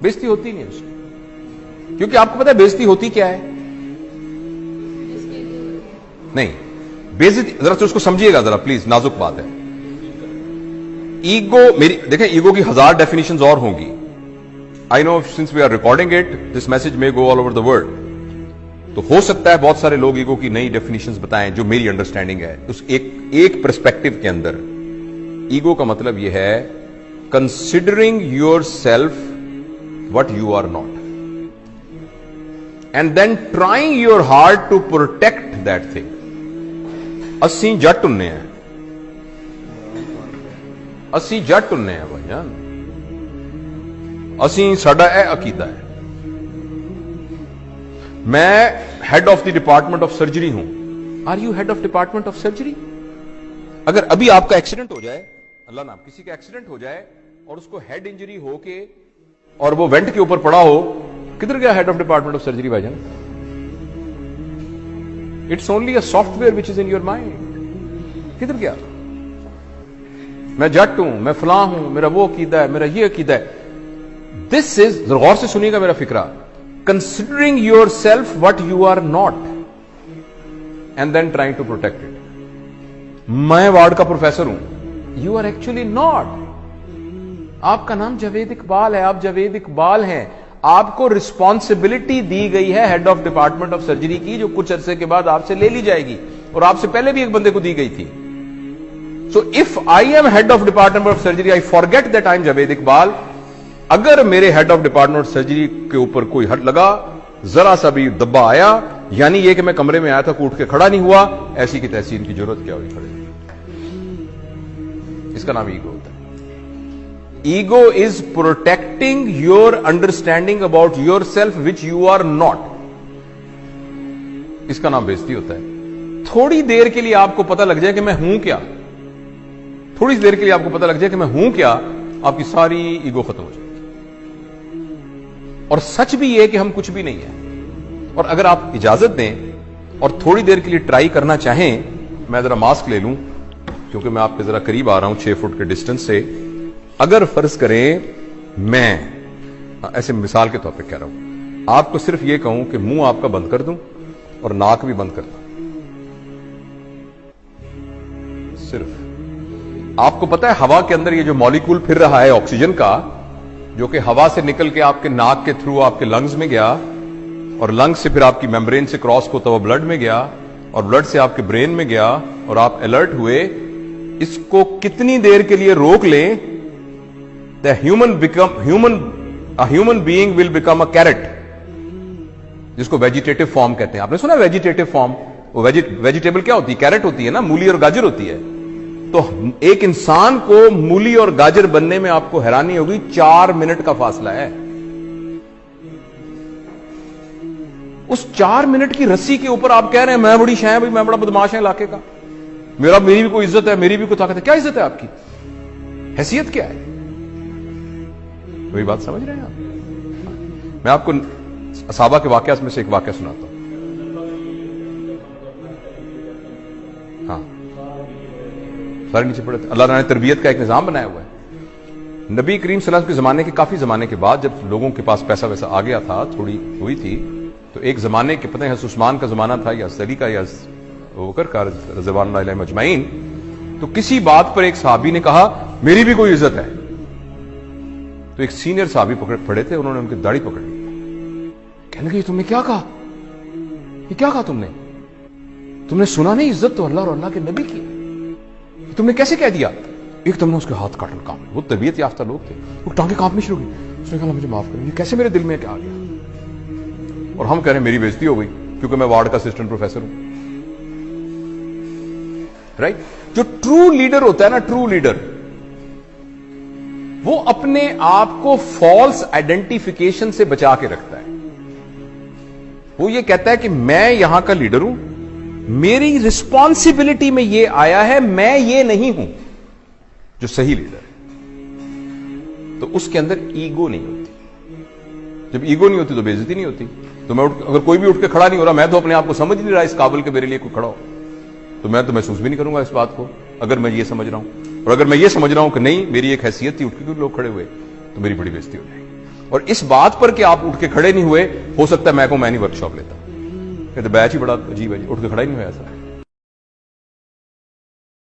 बेइज्जती होती नहीं उसकी, क्योंकि आपको पता है बेइज्जती होती क्या है? नहीं, बेइज्जती जरा से उसको समझिएगा जरा प्लीज, नाजुक बात है। ईगो, मेरी देखें, ईगो की 1000 डेफिनेशंस और होंगी। I know since we are recording it this message may go all over the world, तो हो सकता है बहुत सारे लोग ईगो की नई डेफिनेशंस बताएं जो मेरी अंडरस्टैंडिंग है। उस एक पर्सपेक्टिव के अंदर ईगो का मतलब यह है considering yourself what you are not and then trying your hard to protect that thing. अस्सी जट उन्ने हैं, अस्सी जट उन्ने हैं भाईजान, अस्सी साडा ए अकीदा है। मैं head of the department of surgery हूं। Are you head of department of surgery? अगर अभी आपका एक्सीडेंट हो जाए, अल्लाह ना, किसी का एक्सीडेंट हो जाए और उसको हेड इंजरी हो के और वो वेंट के ऊपर पड़ा हो, किधर गया head of department of surgery भाईजान? It's only a software which is in your mind. किधर गया? मैं जट हूं, मैं फलां हूं, मेरा वो अकीदा है, मेरा ये अकीदा है। दिस इज, गौर से सुनिएगा मेरा फिक्रा, considering yourself what you are not and then trying to protect it. मैं वार्ड का प्रोफेसर हूं, you are actually not. आपका नाम जावेद इकबाल है, आप जावेद इकबाल हैं। आपको रिस्पॉन्सिबिलिटी दी गई है head of department of surgery की, जो कुछ अरसे के बाद आपसे ले ली जाएगी, और आपसे पहले भी एक बंदे को दी गई थी। So if I am head of department of surgery, I forget that I am Javed Iqbal. अगर मेरे हेड ऑफ डिपार्टमेंट सर्जरी के ऊपर कोई हट लगा, जरा सा भी दब्बा आया, यानी ये कि मैं कमरे में आया था, उठ के खड़ा नहीं हुआ, ऐसी की तैसी इनकी जरूरत क्या हुई खड़े? इसका नाम ईगो होता है। Ego is protecting your understanding about yourself which you are not. इसका नाम बेइज्जती होता है। थोड़ी देर के लिए आपको पता लग जाए कि मैं हूं क्या, थोड़ी देर के लिए आपको पता लग जाए कि मैं हूं क्या, आपकी सारी ईगो खत्म हो जाए। और सच भी यह कि हम कुछ भी नहीं है। और अगर आप इजाजत दें और थोड़ी देर के लिए ट्राई करना चाहें, मैं जरा मास्क ले लूं क्योंकि मैं आपके जरा करीब आ रहा हूं 6 फुट के डिस्टेंस से। अगर फर्ज करें मैं ऐसे मिसाल के तौर पे कह रहा हूं, आपको सिर्फ यह कहूं कि मुंह आपका बंद कर दूं और नाक भी बंद कर दूं, सिर्फ आपको पता है हवा के अंदर ये जो मॉलिक्यूल फिर रहा है ऑक्सीजन का, जो कि हवा से निकल के आपके नाक के थ्रू आपके लंग्स में गया और लंग्स से फिर आपकी मेम्ब्रेन से क्रॉस होता हुआ ब्लड में गया और ब्लड से आपके ब्रेन में गया और आप अलर्ट हुए। इसको कितनी देर के लिए रोक लें, the human being will become a carrot, जिसको वेजिटेटिव फॉर्म कहते हैं। आपने सुना वेजिटेटिव फॉर्म? वो वेजिटेबल क्या होती है? कैरेट होती है ना, मूली और गाजर होती है। तो एक इंसान को मूली और गाजर बनने में आपको हैरानी होगी 4 मिनट का फासला है। उस 4 मिनट की रस्सी के ऊपर आप कह रहे हैं मैं बड़ी शाय भाई, मैं बड़ा बदमाश है इलाके का, मेरी भी कोई इज्जत है, मेरी भी कोई ताकत है। क्या इज्जत है आपकी? हैसियत क्या है? वही बात समझ रहे हैं आप? मैं आपको असहाबा के वाकया में से एक वाकया सुनाता हूं। हाँ, सारे नीचे पड़े थे। अल्लाह ने तरबियत का एक निजाम बनाया हुआ है। नबी करीम सल्लल्लाहु अलैहि वसल्लम के जमाने के काफी जमाने के बाद, जब लोगों के पास पैसा वैसा आ गया था, थोड़ी हुई थी, तो एक जमाने के, पता है उस्मान का जमाना था या अली का या बकर का रज़ियल्लाहु अन्हुम अजमईन, तो किसी बात पर एक सहाबी ने कहा मेरी भी कोई इज्जत है। तो एक सीनियर सहाबी पड़े थे, उन्होंने उनकी दाढ़ी पकड़ ली। कहने लगे तुमने क्या कहा? ये क्या कहा तुमने सुना नहीं इज्जत तो अल्लाह और अल्लाह के नबी की, तुमने कैसे कह दिया? एक तुमने उसके हाथ काटन काम, वो तबीयत याफ्ता लोग थे, वो टांगे कांपनी शुरू हुई। उसने कहा मुझे माफ करो, ये कैसे मेरे दिल में क्या आ गया? और हम कह रहे हैं मेरी बेइज्जती हो गई क्योंकि मैं वार्ड का असिस्टेंट प्रोफेसर हूं। राइट? जो ट्रू लीडर होता है ना, ट्रू लीडर, वो अपने आप को फॉल्स आइडेंटिफिकेशन से बचा के रखता है। वो ये कहता है कि मैं यहां का लीडर हूं, मेरी रिस्पॉन्सिबिलिटी में ये आया है, मैं ये नहीं हूं। जो सही लीडर है, तो उसके अंदर ईगो नहीं होती। जब ईगो नहीं होती तो बेइज्जती नहीं होती। तो मैं अगर कोई भी उठ के खड़ा नहीं हो रहा, मैं तो अपने आप को समझ नहीं रहा इस काबिल के मेरे लिए कोई खड़ा हो, तो मैं तो महसूस भी नहीं करूंगा इस बात को, अगर मैं ये समझ रहा हूं। और अगर मैं ये समझ रहा हूं कि नहीं मेरी एक हैसियत थी, उठ के लोग खड़े हुए, तो मेरी बड़ी बेइज्जती हो जाएगी। اور اس بات پر کہ آپ اٹھ کے کھڑے نہیں ہوئے، ہو سکتا ہے میں نہیں ورک شاپ لیتا. کہ تو بیچ ہی بڑا عجیب ہے جی، اٹھ کے کھڑا ہی نہیں ہوا ایسا.